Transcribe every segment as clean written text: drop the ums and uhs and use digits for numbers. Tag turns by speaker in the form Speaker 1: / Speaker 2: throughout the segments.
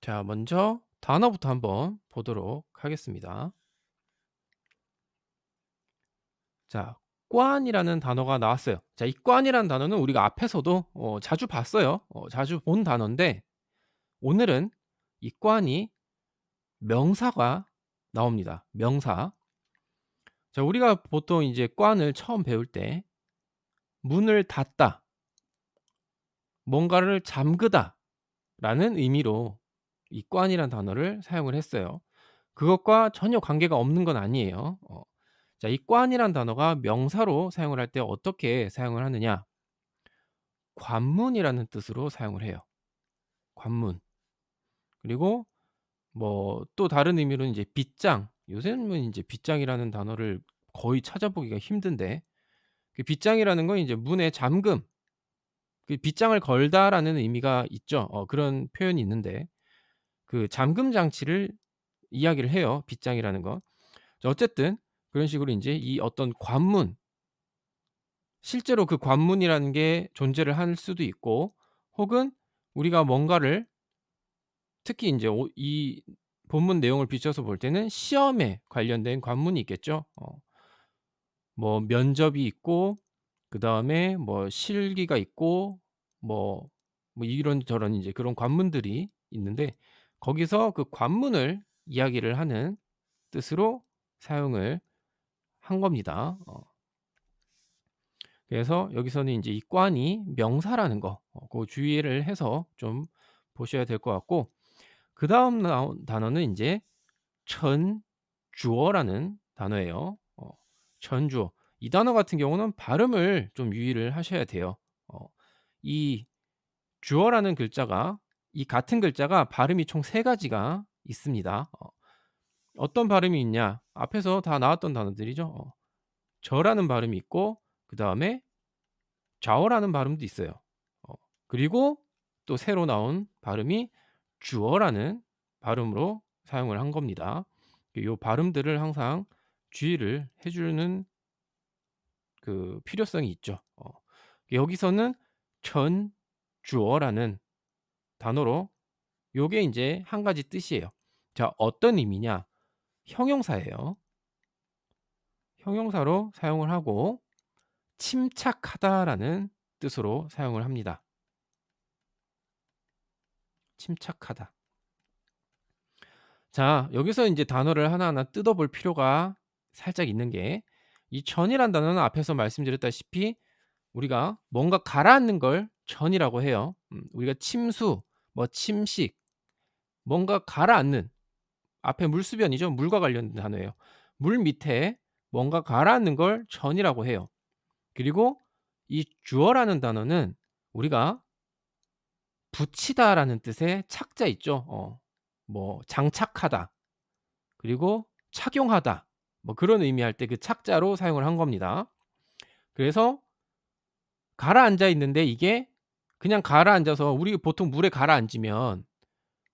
Speaker 1: 자, 먼저 단어부터 한번 보도록 하겠습니다. 자, 꽌이라는 단어가 나왔어요. 자, 이 꽌이라는 단어는 우리가 앞에서도 자주 봤어요. 자주 본 단어인데 오늘은 이 꽌이 명사가 나옵니다. 명사. 자, 우리가 보통 이제 꽌을 처음 배울 때 문을 닫다, 뭔가를 잠그다라는 의미로 이 꽌이라는 단어를 사용을 했어요. 그것과 전혀 관계가 없는 건 아니에요. 자, 이 꽌이란 단어가 명사로 사용을 할 때 어떻게 사용을 하느냐? 관문이라는 뜻으로 사용을 해요. 관문. 그리고 뭐 또 다른 의미로는 이제 빗장. 요새는 이제 빗장이라는 단어를 거의 찾아보기가 힘든데 그 빗장이라는 건 이제 문의 잠금, 그 빗장을 걸다라는 의미가 있죠. 그런 표현이 있는데 그 잠금 장치를 이야기를 해요, 빗장이라는 건. 자, 어쨌든 그런 식으로 인제 이 어떤 관문, 실제로 그 관문이라는 게 존재를 할 수도 있고 혹은 우리가 뭔가를 특히 인제 이 본문 내용을 비춰서 볼 때는 시험에 관련된 관문이 있겠죠. 뭐 면접이 있고 그다음에 뭐 실기가 있고 뭐 이런저런 인제 그런 관문들이 있는데 거기서 그 관문을 이야기를 하는 뜻으로 사용을 한 겁니다. 그래서 여기서는 인제 이 꽌이 명사라는 거 고 주의를 해서 좀 보셔야 될 것 같고 그다음 나온 단어는 인제 전주어라는 단어예요. 전주어. 이 단어 같은 경우는 발음을 좀 유의를 하셔야 돼요. 이 주어라는 글자가 이 같은 글자가 발음이 총 3 가지가 있습니다. 어떤 발음이 있냐? 앞에서 다 나왔던 단어들이죠. 저라는 발음이 있고 그다음에 좌어라는 발음도 있어요. 어 그리고 또 새로 나온 발음이 주어라는 발음으로 사용을 한 겁니다. 요 발음들을 항상 주의를 해 주는 그 필요성이 있죠. 여기서는 전주어라는 단어로 요게 인제 한 가지 뜻이에요. 자, 어떤 의미냐? 형용사예요. 형용사로 사용을 하고 침착하다라는 뜻으로 사용을 합니다. 침착하다. 자, 여기서 인제 단어를 하나하나 뜯어볼 필요가 살짝 있는 게 이 전이란 단어는 앞에서 말씀드렸다시피 우리가 뭔가 가라앉는 걸 전이라고 해요. 우리가 침수, 뭐 침식, 뭔가 가라앉는 앞에 물수변이죠. 물과 관련된 단어예요. 물 밑에 뭔가 가라앉는 걸 전이라고 해요. 그리고 이 주어라는 단어는 우리가 붙이다라는 뜻의 착자 있죠. 뭐 장착하다. 그리고 착용하다 뭐 그런 의미할 때 그 착자로 사용을 한 겁니다. 그래서 가라앉아 있는데 이게 그냥 가라앉아서 우리 보통 물에 가라앉으면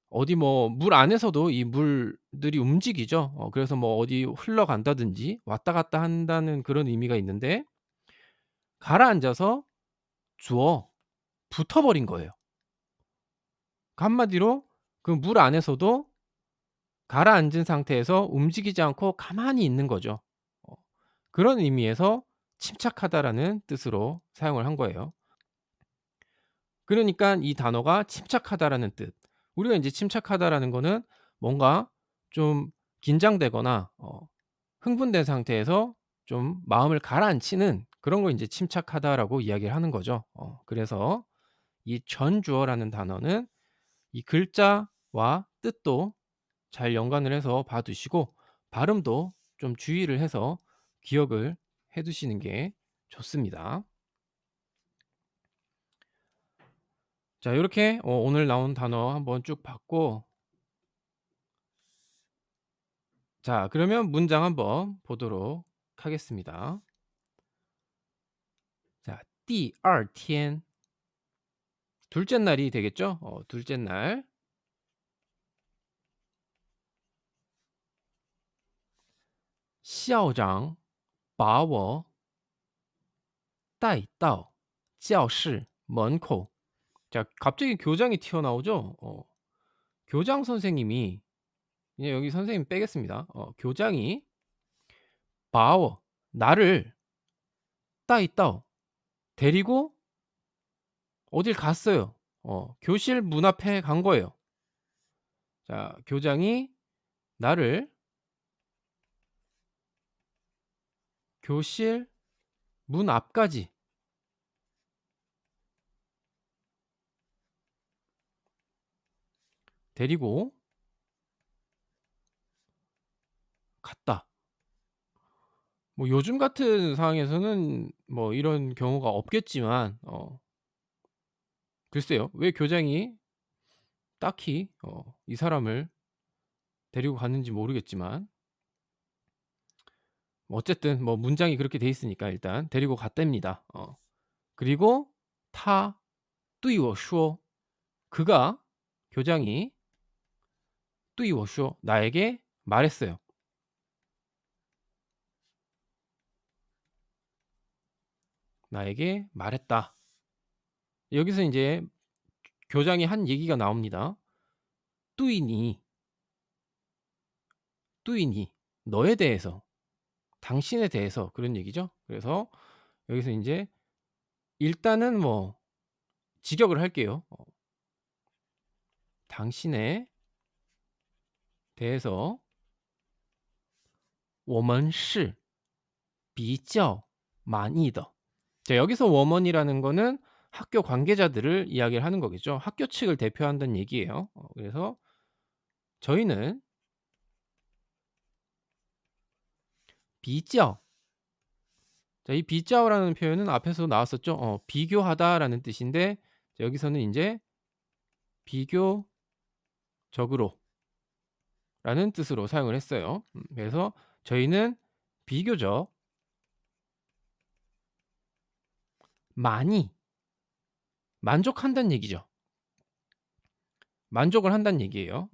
Speaker 1: 어디 뭐 물 안에서도 이 물들이 움직이죠. 그래서 뭐 어디 흘러간다든지 왔다 갔다 한다는 그런 의미가 있는데 가라앉아서 주어 붙어 버린 거예요. 그 한마디로 그 물 안에서도 가라앉은 상태에서 움직이지 않고 가만히 있는 거죠. 어 그런 의미에서 침착하다라는 뜻으로 사용을 한 거예요. 그러니깐 이 단어가 침착하다라는 뜻. 우리가 인제 침착하다라는 거는 뭔가 좀 긴장되거나 흥분된 상태에서 좀 마음을 가라앉히는 그런 걸 인제 침착하다라고 이야기를 하는 거죠. 그래서 이 전주어라는 단어는 이 글자와 뜻도 잘 연관을 해서 봐 두시고 발음도 좀 주의를 해서 기억을 해 두시는 게 좋습니다. 자, 요렇게 오늘 나온 단어 한번 쭉 봤고 자, 그러면 문장 한번 보도록 하겠습니다. 자, 第二天 둘째 날이 되겠죠? 둘째 날. 校长把我带到教室门口. 자, 갑자기 교장이 튀어나오죠? 교장 선생님이 그냥 여기 선생님 빼겠습니다. 교장이 把我 나를 带到 데리고 어딜 갔어요. 교실 문 앞에 간 거예요. 자, 교장이 나를 교실 문 앞까지 데리고 갔다. 뭐 요즘 같은 상황에서는 뭐 이런 경우가 없겠지만 글쎄요. 왜 교장이 딱히 이 사람을 데리고 갔는지 모르겠지만 뭐 어쨌든 뭐 문장이 그렇게 돼 있으니까 일단 데리고 갔답니다. 그리고 타 뚜이워쇼 그가 교장이 뚜이워쇼 나에게 말했어요. 나에게 말했다. 여기서 인제 교장이 한 얘기가 나옵니다. 뚜이니, 뚜이니 너에 대해서, 당신에 대해서 그런 얘기죠. 그래서 여기서 인제 일단은 뭐 직역을 할게요. 당신에 대해서 我们是比较满意的. 자, 여기서 我们이라는 거는 학교 관계자들을 이야기를 하는 거겠죠. 학교 측을 대표한다는 얘기예요. 그래서 저희는 比较 자, 이 비짜오라는 표현은 앞에서 나왔었죠. 비교하다라는 뜻인데 자, 여기서는 인제 비교적으로라는 뜻으로 사용을 했어요. 그래서 저희는 비교적 많이 만족한다는 얘기죠. 만족을 한다는 얘기예요.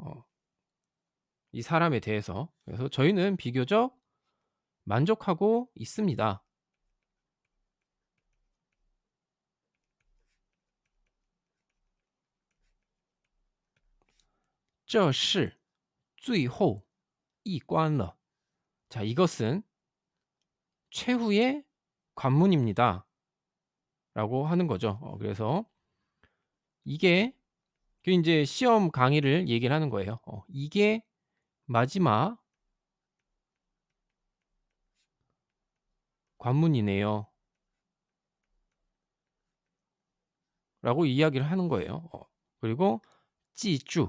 Speaker 1: 이 사람에 대해서. 그래서 저희는 비교적 만족하고 있습니다. 这是最后一关了. 자, 이것은 최후의 관문입니다. 라고 하는 거죠. 그래서 이게 그 인제 시험 강의를 얘기를 하는 거예요. "이게 마지막 관문이네요." 라고 이야기를 하는 거예요. 그리고 记住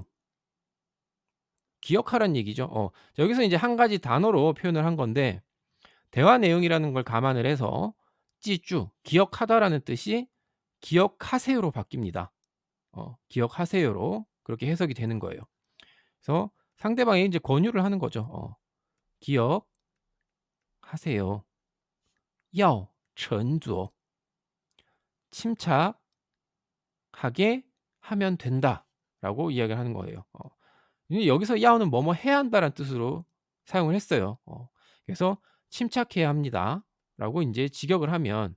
Speaker 1: 기억하라는 얘기죠. 자, 여기서 인제 한 가지 단어로 표현을 한 건데 대화 내용이라는 걸 감안을 해서 记住 기억하다라는 뜻이 기억하세요로 바뀝니다. 기억하세요로 그렇게 해석이 되는 거예요. 그래서 상대방이 인제 권유를 하는 거죠. 기억하세요. 要沉着 침착하게 하면 된다라고 이야기를 하는 거예요. 이 여기서 야오는 뭐뭐 해야 한다라는 뜻으로 사용을 했어요. 그래서 침착해야 합니다라고 인제 직역을 하면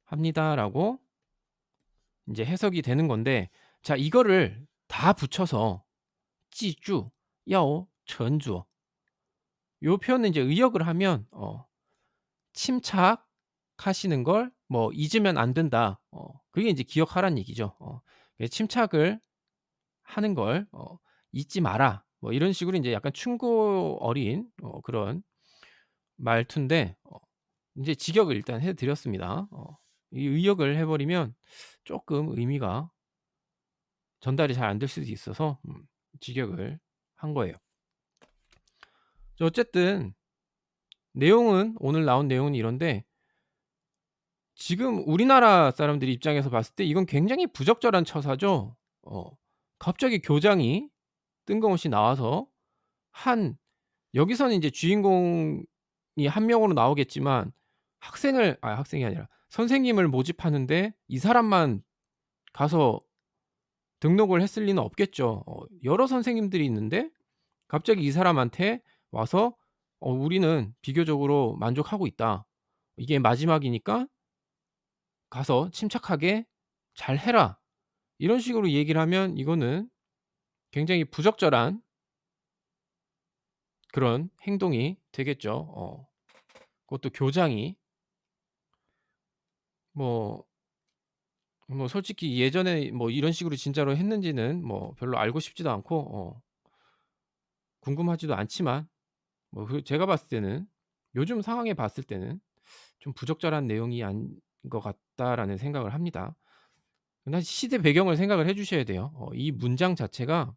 Speaker 1: 합니다라고 인제 해석이 되는 건데 자, 이거를 다 붙여서 记住 要沉着 요 표현을 인제 의역을 하면 침착하시는 걸 뭐 잊으면 안 된다. 그게 인제 기억하라는 얘기죠. 예, 침착을 하는 걸 잊지 마라. 뭐 이런 식으로 인제 약간 충고 어린 그런 말투인데 인제 직역을 일단 해 드렸습니다. 이 의역을 해 버리면 쪼끔 의미가 전달이 잘 안 될 수도 있어서 직역을 한 거예요. 자, 어쨌든 내용은 오늘 나온 내용은 이런데 지금 우리나라 사람들 입장에서 봤을 때 이건 굉장히 부적절한 처사죠. 갑자기 교장이 뜬금없이 나와서 한 여기서는 인제 주인공이 한 명으로 나오겠지만 학생이 아니라 선생님을 모집하는데 이 사람만 가서 등록을 했을 리는 없겠죠. 여러 선생님들이 있는데 갑자기 이 사람한테 와서 "우리는 비교적으로 만족하고 있다. 이게 마지막이니까 가서 침착하게 잘 해라." 이런 식으로 얘기를 하면 이거는 굉장히 부적절한 그런 행동이 되겠죠. 그것도 교장이 뭐 솔직히 예전에 뭐 이런 식으로 진짜로 했는지는 뭐 별로 알고 싶지도 않고 궁금하지도 않지만 제가 봤을 때는 요즘 상황에 봤을 때는 좀 '부적절한 내용이 아닌 것 같다.'라는 생각을 합니다. 근데 시대 배경을 생각을 해 주셔야 돼요. 이 문장 자체가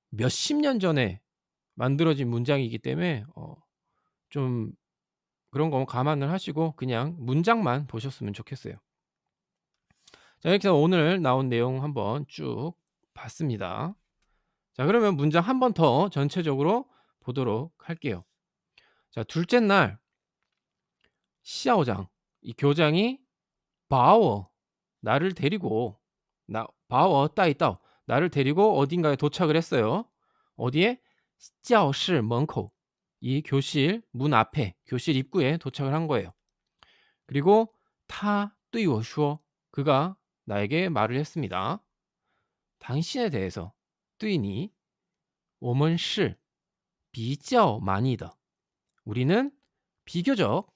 Speaker 1: 몇십 년 전에 만들어진 문장이기 때문에 좀 그런 거 감안을 하시고 그냥 문장만 보셨으면 좋겠어요. 자, 이렇게 해서 오늘 나온 내용 한번 쭉 봤습니다. 자, 그러면 문장 한 번 더 전체적으로 보도록 할게요. 자, 둘째 날 시아오장, 이 교장이 바오, 나를 데리고 나 바오 따이따오, 나를 데리고 어딘가에 도착을 했어요. 어디에? 教室门口, 이 교실 문 앞에, 교실 입구에 도착을 한 거예요. 그리고 他对我说, 그가 나에게 말을 했습니다. 당신에 대해서 对你, 我们是比较满意的, 우리는 비교적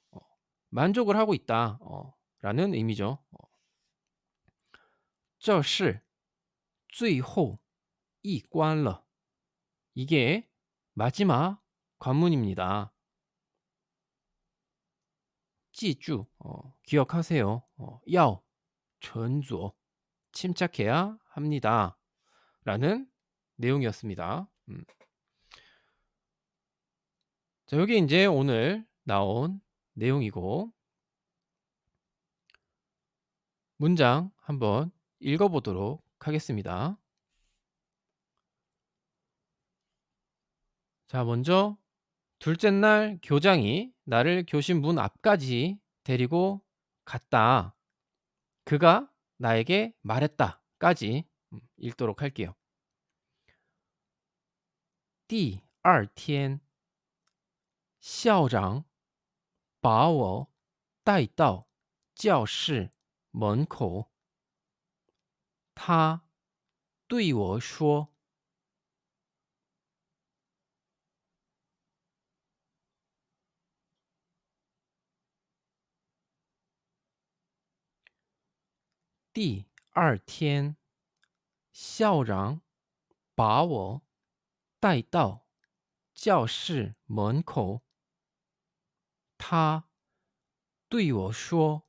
Speaker 1: 만족을 하고 있다 라는 의미죠. 这是最后一关了, 이게 마지막 관문입니다. 记住, 기억하세요. 要沉着, 침착해야 합니다. 라는 내용이었습니다. 자, 여기 이제 오늘 나온 내용이고, 문장 한번 읽어보도록 하겠습니다. 자, 먼저 둘째 날 교장이 나를 교실 문 앞까지 데리고 갔다. 그가 나에게 말했다까지 읽도록 할게요. 第二天校长把我带到教室门口，他对我说：第二天，校长把我带到教室门口，他对我说：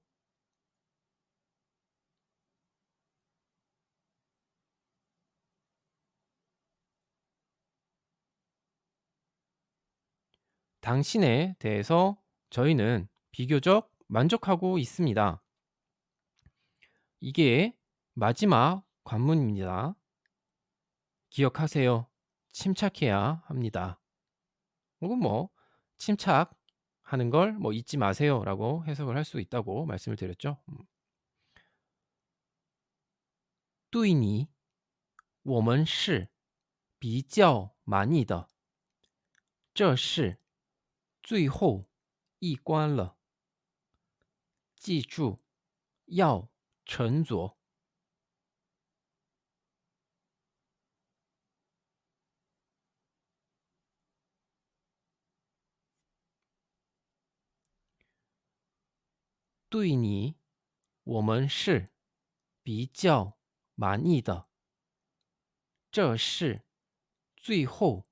Speaker 1: 당신에 대해서 저희는 비교적 만족하고 있습니다. 이게 마지막 관문입니다. 기억하세요. 침착해야 합니다. 혹은 침착하는 걸 잊지 마세요라고 해석을 할 수 있다고 말씀을 드렸죠. 对你，我们是比较满意的，这是最后一关了。记住，要沉着。对你，我们是比较满意的，这是最后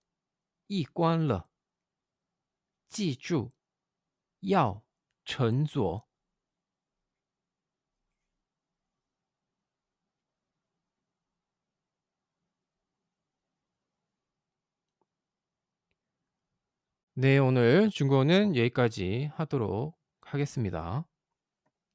Speaker 1: 一关了。记住，要沉着。네, 오늘 중국어는 여기까지 하도록 하겠습니다.